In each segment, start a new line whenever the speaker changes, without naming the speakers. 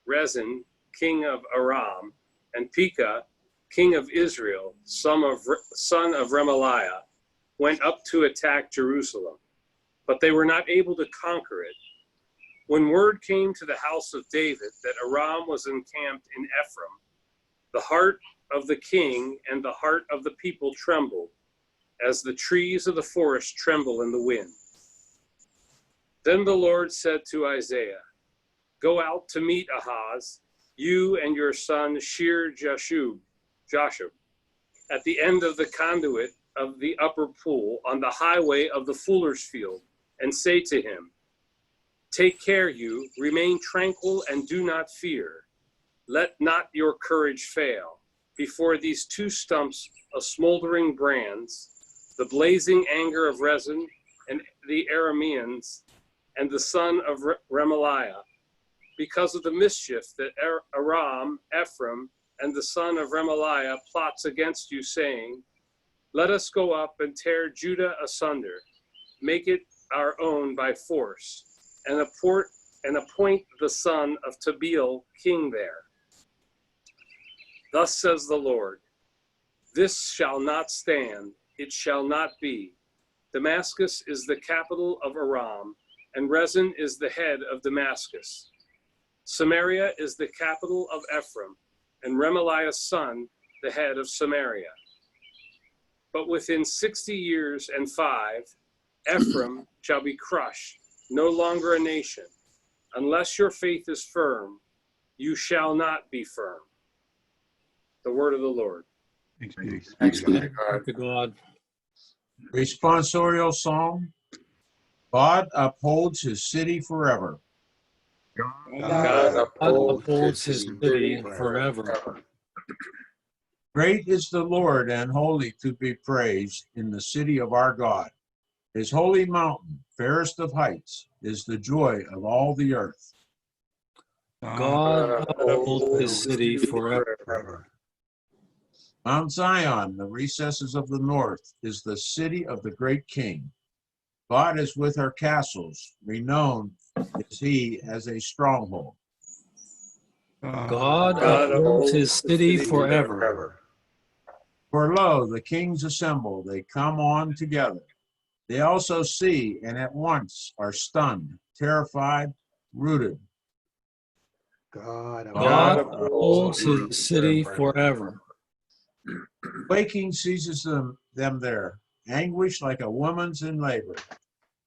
Rezin, king of Aram, and Pekah, king of Israel, son of Remaliah, went up to attack Jerusalem, but they were not able to conquer it. When word came to the house of David that Aram was encamped in Ephraim, the heart of the king and the heart of the people trembled, as the trees of the forest tremble in the wind. Then the Lord said to Isaiah, "Go out to meet Ahaz, you and your son Joshua, at the end of the conduit of the upper pool on the highway of the fuller's field, and say to him, take care, you, remain tranquil and do not fear. Let not your courage fail before these two stumps of smoldering brands, the blazing anger of Rezin and the Arameans and the son of Remaliah, because of the mischief that Aram, Ephraim, and the son of Remaliah plots against you, saying, let us go up and tear Judah asunder, make it our own by force, and appoint the son of Tabeel king there. Thus says the Lord, this shall not stand, it shall not be. Damascus is the capital of Aram, and Rezin is the head of Damascus. Samaria is the capital of Ephraim, and Remaliah's son the head of Samaria. But within 60 years and 5, Ephraim shall be crushed, no longer a nation. Unless your faith is firm, you shall not be firm. The word of the Lord.
Thanks be to God. Responsorial Psalm. God upholds his city forever.
God upholds his city forever.
Great is the Lord and holy to be praised in the city of our God. His holy mountain, fairest of heights, is the joy of all the earth.
God upholds his city forever.
Mount Zion, the recesses of the north, is the city of the great King. God is with her castles, renowned is he as a stronghold.
God upholds his city forever.
For lo, the kings assemble, they come on together. They also see and at once are stunned, terrified, rooted.
God upholds his city forever.
Quaking seizes them there, anguish like a woman's in labor,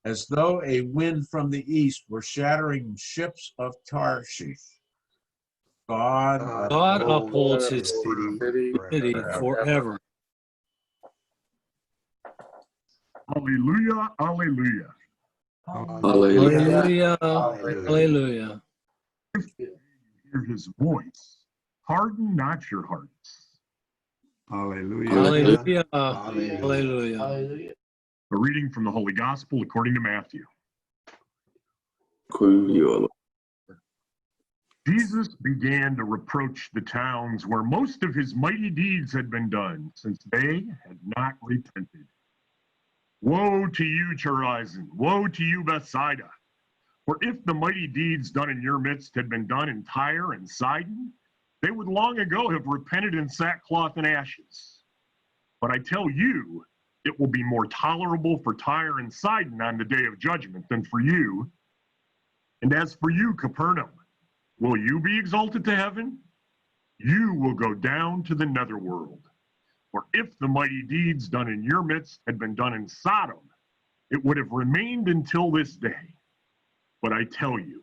as though a wind from the east were shattering ships of Tarshish. God
upholds his city forever.
Hallelujah, hallelujah.
Hallelujah, hallelujah.
If you hear his voice, harden not your hearts.
Hallelujah, hallelujah, hallelujah.
A reading from the Holy Gospel according to Matthew. Jesus began to reproach the towns where most of his mighty deeds had been done, since they had not repented. Woe to you, Chorazin! Woe to you, Bethsaida! For if the mighty deeds done in your midst had been done in Tyre and Sidon, they would long ago have repented in sackcloth and ashes. But I tell you, it will be more tolerable for Tyre and Sidon on the day of judgment than for you. And as for you, Capernaum, will you be exalted to heaven? You will go down to the netherworld. For if the mighty deeds done in your midst had been done in Sodom, it would have remained until this day. But I tell you,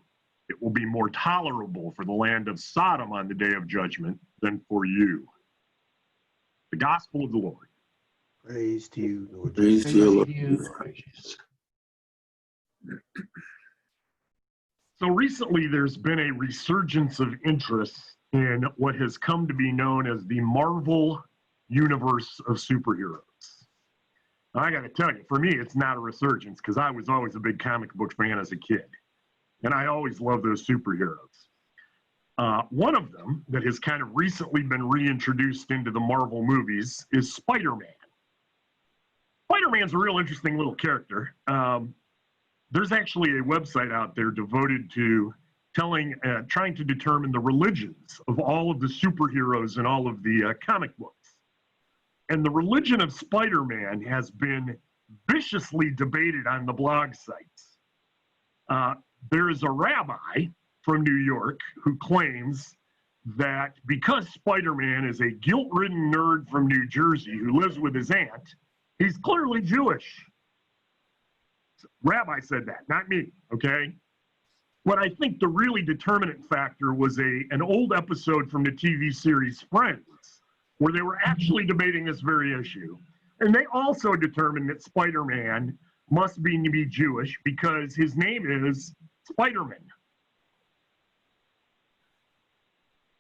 it will be more tolerable for the land of Sodom on the day of judgment than for you. The Gospel of the Lord.
Praise to you, Lord.
Praise to you, Lord.
So recently, there's been a resurgence of interest in what has come to be known as the Marvel universe of superheroes. I got to tell you, for me, it's not a resurgence because I was always a big comic book fan as a kid, and I always loved those superheroes. One of them that has kind of recently been reintroduced into the Marvel movies is Spider-Man. Spider-Man's a real interesting little character. There's actually a website out there devoted to trying to determine the religions of all of the superheroes in all of the comic books. And the religion of Spider-Man has been viciously debated on the blog sites. There is a rabbi from New York who claims that because Spider-Man is a guilt-ridden nerd from New Jersey who lives with his aunt, he's clearly Jewish. Rabbi said that, not me, okay? What I think the really determinant factor was an old episode from the TV series Friends, where they were actually debating this very issue. And they also determined that Spider-Man must be Jewish because his name is Spider-Man.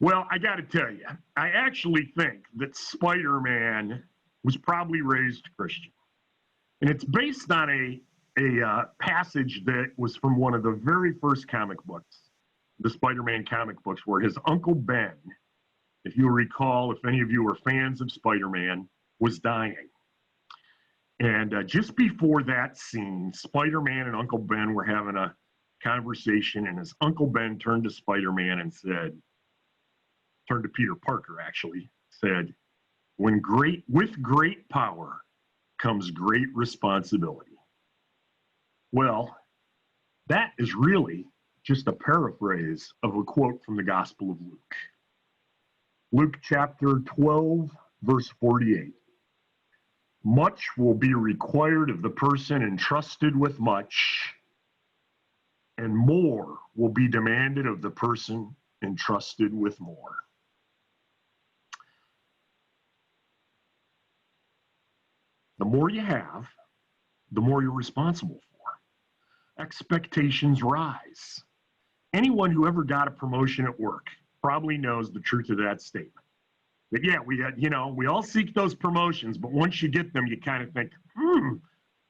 Well, I got to tell you, I actually think that Spider-Man was probably raised Christian. And it's based on a passage that was from one of the very first comic books, the Spider-Man comic books, where his Uncle Ben, if you recall, if any of you are fans of Spider-Man, was dying. And just before that scene, Spider-Man and Uncle Ben were having a conversation, and his Uncle Ben turned to Spider-Man and turned to Peter Parker actually, said, with great power comes great responsibility. Well, that is really just a paraphrase of a quote from the Gospel of Luke. Luke chapter 12, verse 48. Much will be required of the person entrusted with much, and more will be demanded of the person entrusted with more. The more you have, the more you're responsible for. Expectations rise. Anyone who ever got a promotion at work probably knows the truth of that statement. That yeah, we all seek those promotions, but once you get them, you kind of think, it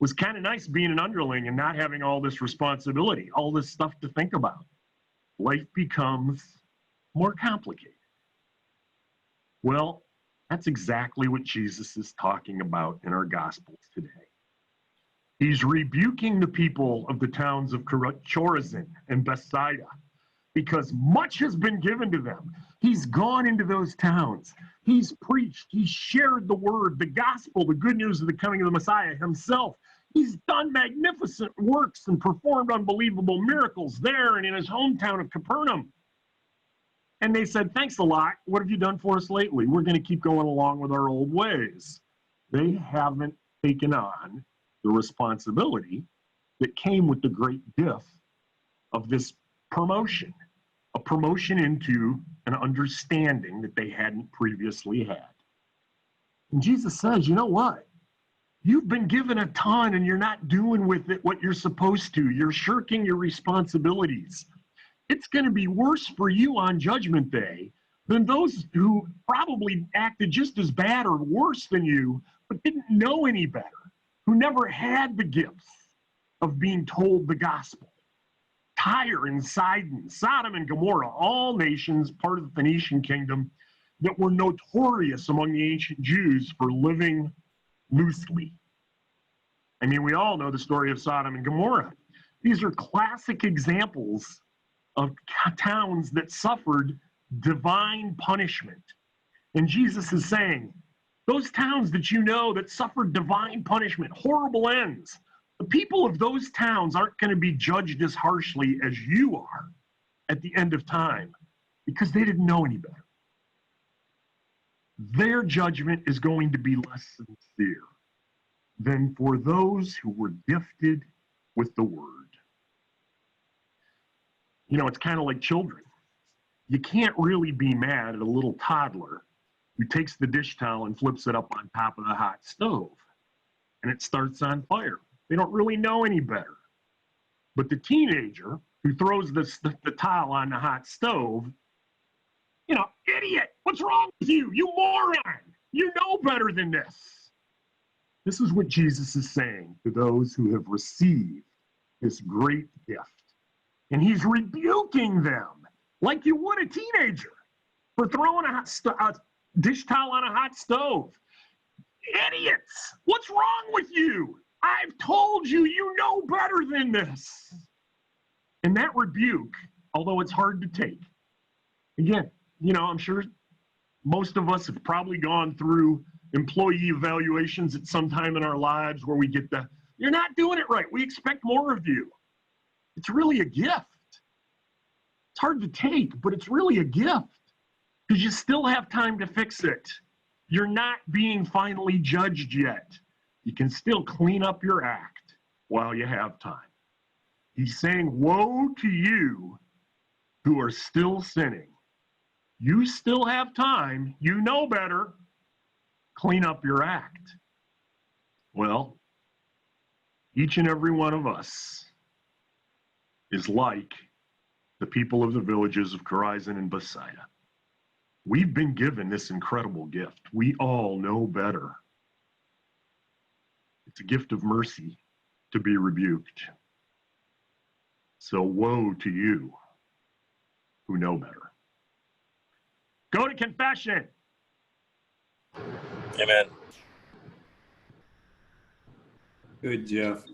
was kind of nice being an underling and not having all this responsibility, all this stuff to think about. Life becomes more complicated. Well, that's exactly what Jesus is talking about in our Gospels today. He's rebuking the people of the towns of Chorazin and Bethsaida because much has been given to them. He's gone into those towns. He's preached. He's shared the word, the gospel, the good news of the coming of the Messiah himself. He's done magnificent works and performed unbelievable miracles there and in his hometown of Capernaum. And they said, thanks a lot. What have you done for us lately? We're going to keep going along with our old ways. They haven't taken on the responsibility that came with the great gift of this promotion, a promotion into an understanding that they hadn't previously had. And Jesus says, you know what? You've been given a ton and you're not doing with it what you're supposed to. You're shirking your responsibilities. It's going to be worse for you on Judgment Day than those who probably acted just as bad or worse than you, but didn't know any better, who never had the gifts of being told the gospel. Tyre and Sidon, Sodom and Gomorrah, all nations, part of the Phoenician kingdom, that were notorious among the ancient Jews for living loosely. I mean, we all know the story of Sodom and Gomorrah. These are classic examples of towns that suffered divine punishment. And Jesus is saying, those towns that you know that suffered divine punishment, horrible ends, the people of those towns aren't going to be judged as harshly as you are at the end of time because they didn't know any better. Their judgment is going to be less sincere than for those who were gifted with the word. You know, it's kind of like children. You can't really be mad at a little toddler who takes the dish towel and flips it up on top of the hot stove and it starts on fire. They don't really know any better. But the teenager who throws the towel on the hot stove, you know, idiot, what's wrong with you? You moron, you know better than this. This is what Jesus is saying to those who have received this great gift. And he's rebuking them like you would a teenager for throwing a dish towel on a hot stove. Idiots, what's wrong with you? I've told you, you know better than this. And that rebuke, although it's hard to take, again, I'm sure most of us have probably gone through employee evaluations at some time in our lives where we get you're not doing it right. We expect more of you. It's really a gift. It's hard to take, but it's really a gift because you still have time to fix it. You're not being finally judged yet. You can still clean up your act while you have time. He's saying, woe to you who are still sinning. You still have time. You know better. Clean up your act. Well, each and every one of us is like the people of the villages of Chorazin and Bethsaida. We've been given this incredible gift. We all know better. It's a gift of mercy to be rebuked. So woe to you who know better. Go to confession.
Amen.
Good, Jeff.